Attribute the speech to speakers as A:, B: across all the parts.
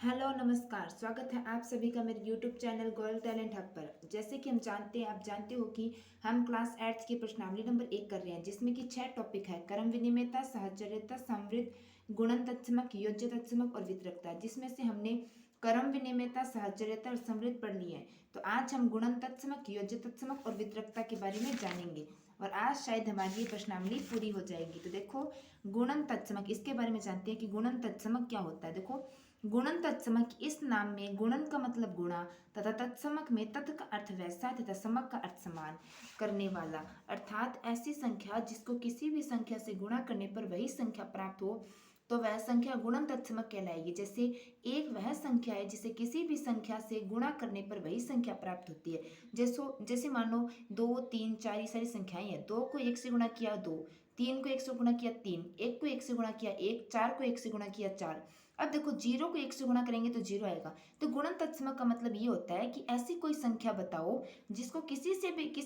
A: Hello नमस्कार, स्वागत है आप सभी का मेरे YouTube channel Goyal talent hub पर। जैसे कि हम जानते हैं, आप जानते हो कि हम क्लास 8 की प्रश्नावली नंबर 1 कर रहे हैं, जिसमें कि 6 टॉपिक है। कर्म विनिमयता, साहचर्यता, समृद्ध, गुणन तत्समक, योज्य तत्समक और वितरकता, जिसमें से हमने कर्म विनिमयता, साहचर्यता और समृद्ध पढ़ ली है। तो आज हम गुणन तत्समक, योज्य तत्समक और वितरकता के बारे में जानेंगे और आज शायद हमारी ये प्रश्नावली पूरी हो जाएगी। तो देखो, गुणन तत्समक, इसके बारे में जानते हैं कि गुणन तत्समक क्या होता है। देखो, गुणन तत्समक, इस नाम में गुणन का मतलब गुणा तथा तत्समक में तत् का अर्थ वैसा तथा समक का अर्थ समान करने वाला, अर्थात ऐसी संख्या जिसको किसी भी संख्या से गुणा करने पर वही संख्या प्राप्त हो तो वह संख्या गुणन तत्समक कहलाएगी। जैसे एक वह संख्या है जिसे किसी भी संख्या से गुणा करने पर वही संख्या प्राप्त होती है। जैसे मान लो 2, 3, 4 ये सारी संख्याएं हैं। 2 को 1 से गुणा किया 2, 3 को 1 से गुणा किया 3, 1 को 1 से गुणा किया 1, 4 को 1 से गुणा किया 4। अब देखो, 0 को 1 से गुणा करेंगे तो 0 आएगा। तो गुणन तत्समक का मतलब ये होता है कि ऐसी कोई संख्या बताओ जिसको किसी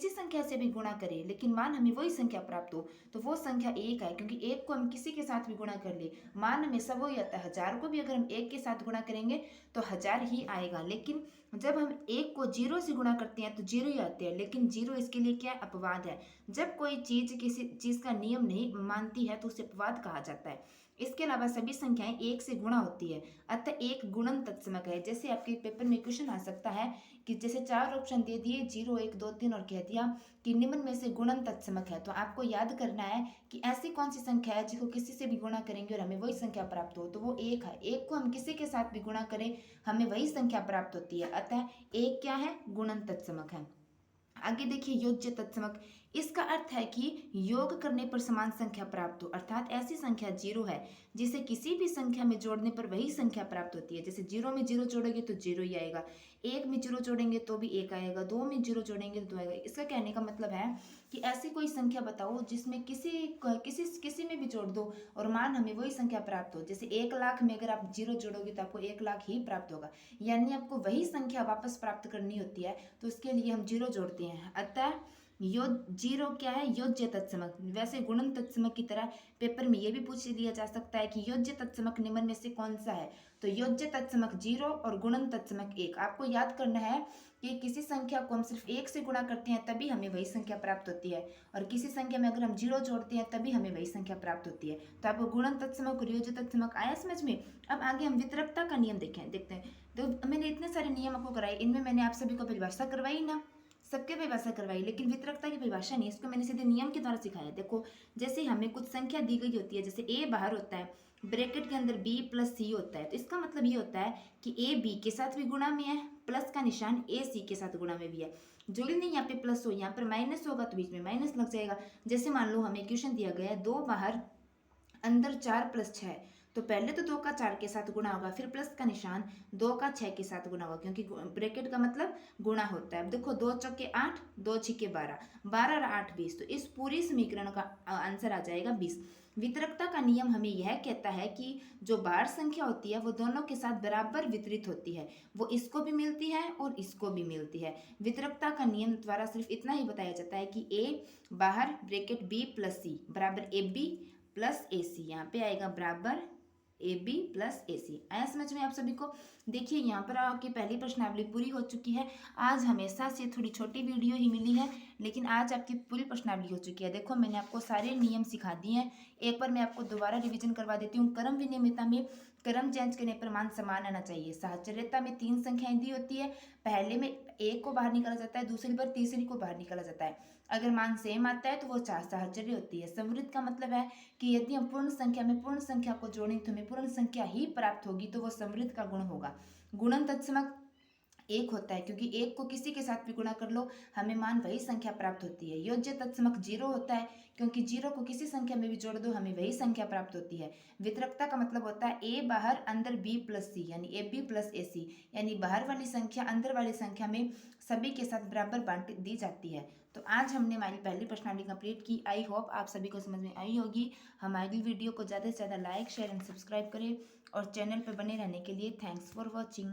A: संख्या से भी गुणा करें, लेकिन मान हमें वही संख्या प्राप्त हो। तो वो संख्या 1 है, क्योंकि 1 को हम किसी के साथ भी गुणा कर ले, मान हमेशा वही आता है। 1000 को भी अगर हम 1 के साथ गुणा करेंगे तो 1000 ही आएगा। लेकिन जब हम 1 को 0 से गुणा करते हैं तो 0 ही आते हैं। लेकिन 0 इसके लिए क्या है? अपवाद है। जब कोई चीज किसी चीज का नियम नहीं मानती है तो उसे अपवाद कहा जाता है। इसके अलावा सभी संख्याएं 1 से गुणा होती है, अतः एक गुणन तत्समक है। जैसे आपके पेपर में क्वेश्चन आ सकता है कि जैसे 4 ऑप्शन दे दिए, 0, 1, 2, 3 और कह दिया कि निम्न में से गुणन तत्समक है। तो आपको याद करना है कि ऐसी कौन सी संख्या है जिसको किसी से भी गुणा करेंगे और हमें वही संख्या प्राप्त हो। तो वो 1 है। 1 को हम किसी के साथ भी गुणा करें, हमें वही संख्या प्राप्त होती है। अतः 1 क्या है? गुणन तत्समक है। आगे देखिए, योज्य तत्समक, इसका अर्थ है कि योग करने पर समान संख्या प्राप्त हो, अर्थात ऐसी संख्या 0 है जिसे किसी भी संख्या में जोड़ने पर वही संख्या प्राप्त होती है। जैसे 0 में 0 जोड़ेंगे तो 0 ही आएगा, 1 में 0 जोड़ेंगे तो भी 1 आएगा, 2 में 0 जोड़ेंगे तो 2 आएगा। इसका कहने का मतलब है कि ऐसी कोई संख्या बताओ जिसमें किसी में भी जोड़ दो और मान हमें वही संख्या प्राप्त हो। जैसे 1,00,000 में अगर आप 0 जोड़ोगे तो आपको 1,00,000 ही प्राप्त होगा, यानी आपको वही संख्या वापस प्राप्त करनी होती है। तो उसके लिए हम 0 जोड़ते हैं। अतः जीरो क्या है? योज्य तत्समक। वैसे गुणन तत्समक की तरह पेपर में यह भी पूछ लिया जा सकता है कि योज्य तत्समक निम्न में से कौन सा है। तो योज्य तत्समक 0 और गुणन तत्समक 1। आपको याद करना है कि किसी संख्या को हम सिर्फ 1 से गुणा करते हैं तभी हमें वही संख्या प्राप्त होती है, और किसी संख्या में अगर हम 0 जोड़ते हैं तभी हमें वही संख्या प्राप्त होती है। तो आपको गुणन तत्समक और योज्य तत्समक आया समझ में। अब आगे हम वितरकता का नियम देखते हैं। तो मैंने इतने सारे नियम आपको कराए, इनमें मैंने आप सभी को परिभाषा करवाई ना, सबके परिभाषा करवाई, लेकिन वितरकता की परिभाषा नहीं, इसको मैंने सीधे नियम के द्वारा सिखाया। देखो, जैसे हमें कुछ संख्या दी गई होती है, जैसे ए बाहर होता है, ब्रैकेट के अंदर बी प्लस सी होता है, तो इसका मतलब ये होता है कि ए बी के साथ भी गुणा में है, प्लस का निशान ए सी के साथ गुणा में भी है। जो नहीं यहाँ पे प्लस हो, यहाँ पर माइनस होगा तो बीच में माइनस लग जाएगा। जैसे मान लो हमें क्वेश्चन दिया गया है 2 बाहर अंदर 4 + 6, तो पहले तो 2 का 4 के साथ गुणा होगा, फिर प्लस का निशान 2 का 6 के साथ गुणा होगा, क्योंकि ब्रैकेट का मतलब गुणा होता है। अब देखो, 2 चौके 8, 2 छिके 12, 12 और 8 20, तो इस पूरी समीकरण का आंसर आ जाएगा 20। वितरकता का नियम हमें यह कहता है कि जो बाहर संख्या होती है वो दोनों के साथ बराबर वितरित होती है, वो इसको भी मिलती है और इसको भी मिलती है। वितरकता का नियम द्वारा सिर्फ इतना ही बताया जाता है कि ए बाहर ब्रैकेट बी प्लस सी बराबर ए बी प्लस ए सी, यहाँ पे आएगा बराबर ए बी प्लस ए सी। आया समझ में आप सभी को। देखिए, यहाँ पर आपकी पहली प्रश्नावली पूरी हो चुकी है। आज हमेशा से थोड़ी छोटी वीडियो ही मिली है, लेकिन आज आपकी पूरी प्रश्नावली हो चुकी है। देखो, मैंने आपको सारे नियम सिखा दिए हैं। एक बार मैं आपको दोबारा रिवीजन करवा देती हूँ। कर्म विनिमयता में कर्म चेंज करने पर मान समान आना चाहिए। साहचर्यता में 3 संख्याएं दी होती है, पहले में एक को बाहर निकाला जाता है, दूसरी बार तीसरी को बाहर निकाला जाता है। अगर मान सेम आता है तो वो साहचर्य होती है। समृद्ध का मतलब है कि यदि हम पूर्ण संख्या में पूर्ण संख्या को जोड़ें तो हमें पूर्ण संख्या ही प्राप्त होगी, तो वो समृद्ध का गुण होगा। गुणन तत्समक 1 होता है, क्योंकि 1 को किसी के साथ भी गुणा कर लो हमें मान वही संख्या प्राप्त होती है। योज्य तत्समक 0 होता है, क्योंकि 0 को किसी संख्या में भी जोड़ दो हमें वही संख्या प्राप्त होती है। वितरकता का मतलब होता है ए बाहर अंदर बी प्लस सी, यानी ए बी प्लस ए सी, यानी बाहर वाली संख्या अंदर वाली संख्या में सभी के साथ बराबर बांट दी जाती है। तो आज हमने हमारी पहली प्रश्नावली कंप्लीट की। आई होप आप सभी को समझ में आई होगी। हमारी वीडियो को ज़्यादा से ज़्यादा लाइक, शेयर एंड सब्सक्राइब करें और चैनल पर बने रहने के लिए थैंक्स फॉर वॉचिंग।